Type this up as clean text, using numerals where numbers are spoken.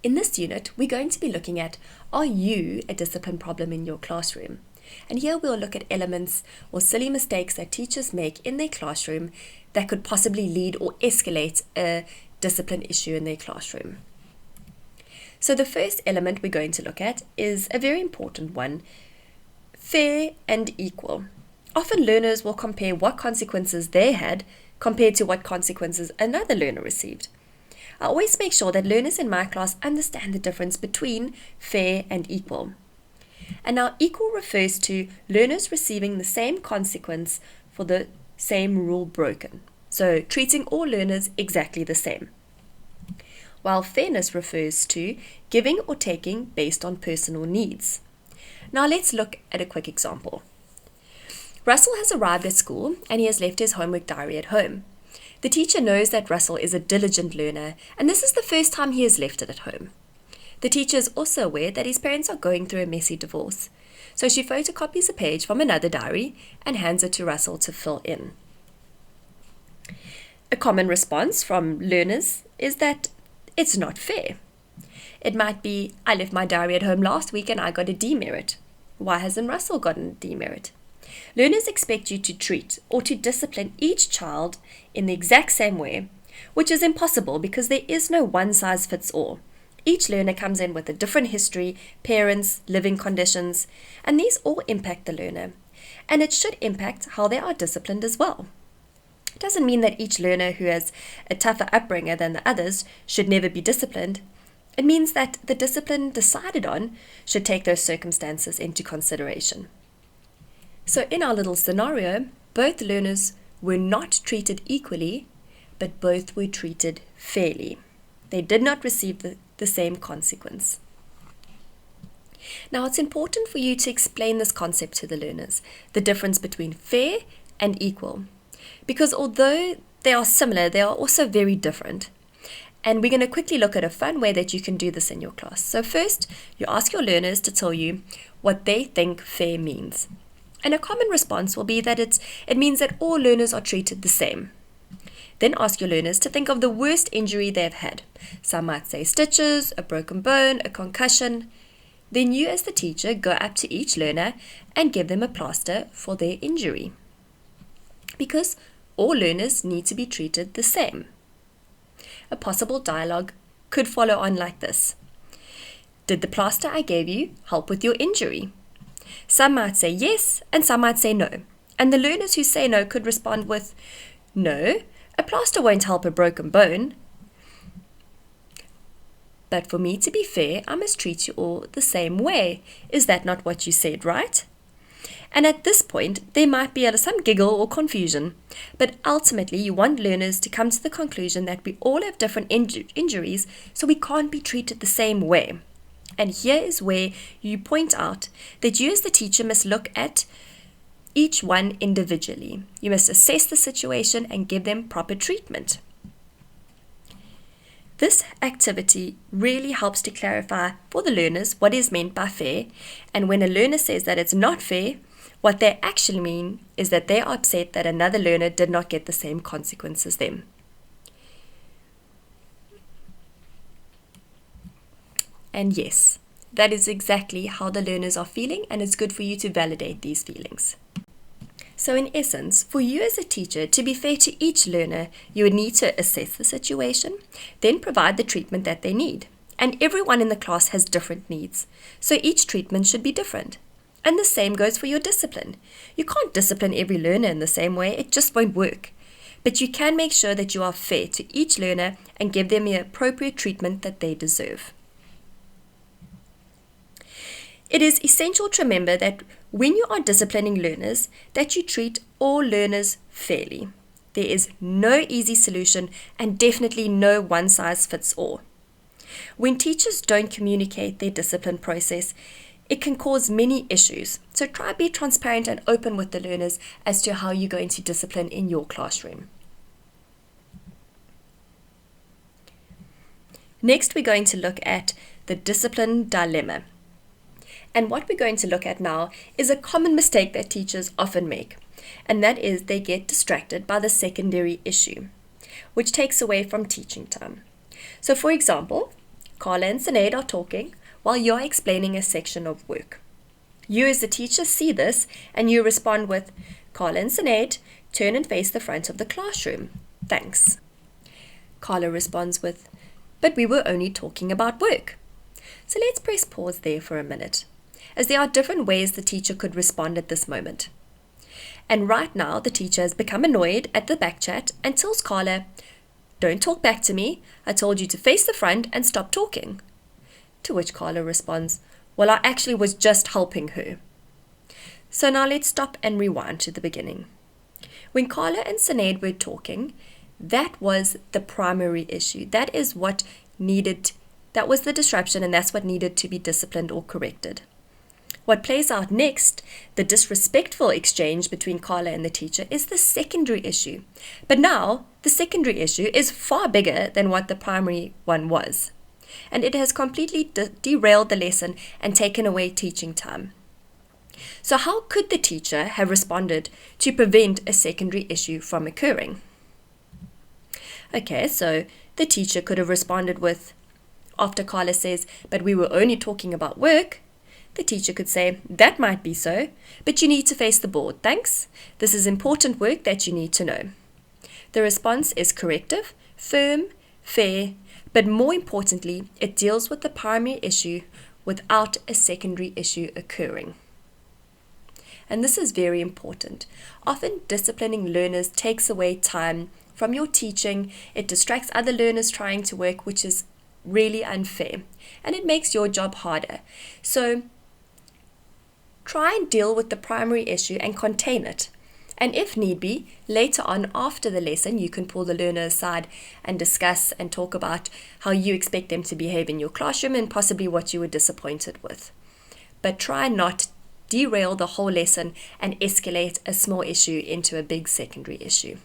In this unit, we're going to be looking at, are you a discipline problem in your classroom? And here we'll look at elements or silly mistakes that teachers make in their classroom that could possibly lead or escalate a discipline issue in their classroom. So the first element we're going to look at is a very important one: fair and equal. Often learners will compare what consequences they had compared to what consequences another learner received. I always make sure that learners in my class understand the difference between fair and equal. And now equal refers to learners receiving the same consequence for the same rule broken. So treating all learners exactly the same. While fairness refers to giving or taking based on personal needs. Now let's look at a quick example. Russell has arrived at school and he has left his homework diary at home. The teacher knows that Russell is a diligent learner, and this is the first time he has left it at home. The teacher is also aware that his parents are going through a messy divorce, so she photocopies a page from another diary and hands it to Russell to fill in. A common response from learners is that it's not fair. It might be, I left my diary at home last week and I got a demerit. Why hasn't Russell gotten a demerit? Learners expect you to treat or to discipline each child in the exact same way, which is impossible because there is no one-size-fits-all. Each learner comes in with a different history, parents, living conditions, and these all impact the learner. And it should impact how they are disciplined as well. It doesn't mean that each learner who has a tougher upbringing than the others should never be disciplined. It means that the discipline decided on should take those circumstances into consideration. So in our little scenario, both learners were not treated equally, but both were treated fairly. They did not receive the same consequence. Now it's important for you to explain this concept to the learners, the difference between fair and equal. Because although they are similar, they are also very different. And we're going to quickly look at a fun way that you can do this in your class. So first, you ask your learners to tell you what they think fair means. And a common response will be that it means that all learners are treated the same. Then ask your learners to think of the worst injury they've had. Some might say stitches, a broken bone, a concussion. Then you as the teacher go up to each learner and give them a plaster for their injury. Because all learners need to be treated the same. A possible dialogue could follow on like this. Did the plaster I gave you help with your injury? Some might say yes, and some might say no. And the learners who say no could respond with, no, a plaster won't help a broken bone. But for me to be fair, I must treat you all the same way. Is that not what you said, right? And at this point, there might be some giggle or confusion. But ultimately, you want learners to come to the conclusion that we all have different injuries, so we can't be treated the same way. And here is where you point out that you as the teacher must look at each one individually. You must assess the situation and give them proper treatment. This activity really helps to clarify for the learners what is meant by fair, and when a learner says that it's not fair, what they actually mean is that they are upset that another learner did not get the same consequence as them. And yes, that is exactly how the learners are feeling, and it's good for you to validate these feelings. So in essence, for you as a teacher to be fair to each learner, you would need to assess the situation, then provide the treatment that they need. And everyone in the class has different needs, so each treatment should be different. And the same goes for your discipline. You can't discipline every learner in the same way, it just won't work. But you can make sure that you are fair to each learner and give them the appropriate treatment that they deserve. It is essential to remember that when you are disciplining learners, that you treat all learners fairly. There is no easy solution and definitely no one-size-fits-all. When teachers don't communicate their discipline process, it can cause many issues. So try to be transparent and open with the learners as to how you're going to discipline in your classroom. Next, we're going to look at the discipline dilemma. And what we're going to look at now is a common mistake that teachers often make, and that is they get distracted by the secondary issue, which takes away from teaching time. So for example, Carla and Sinead are talking while you're explaining a section of work. You as the teacher see this and you respond with, Carla and Sinead, turn and face the front of the classroom. Thanks. Carla responds with, but we were only talking about work. So let's press pause there for a minute, as there are different ways the teacher could respond at this moment. And right now, the teacher has become annoyed at the back chat and tells Carla, don't talk back to me. I told you to face the front and stop talking. To which Carla responds, well, I actually was just helping her. So now let's stop and rewind to the beginning. When Carla and Sinead were talking, that was the primary issue. That was the disruption, and that's what needed to be disciplined or corrected. What plays out next, the disrespectful exchange between Carla and the teacher, is the secondary issue. But now, the secondary issue is far bigger than what the primary one was. And it has completely derailed the lesson and taken away teaching time. So how could the teacher have responded to prevent a secondary issue from occurring? Okay, so the teacher could have responded with, after Carla says, but we were only talking about work, the teacher could say, that might be so, but you need to face the board, thanks. This is important work that you need to know. The response is corrective, firm, fair, but more importantly, it deals with the primary issue without a secondary issue occurring. And this is very important. Often disciplining learners takes away time from your teaching. It distracts other learners trying to work, which is really unfair, and it makes your job harder. So try and deal with the primary issue and contain it. And if need be, later on after the lesson, you can pull the learner aside and discuss and talk about how you expect them to behave in your classroom and possibly what you were disappointed with. But try not to derail the whole lesson and escalate a small issue into a big secondary issue.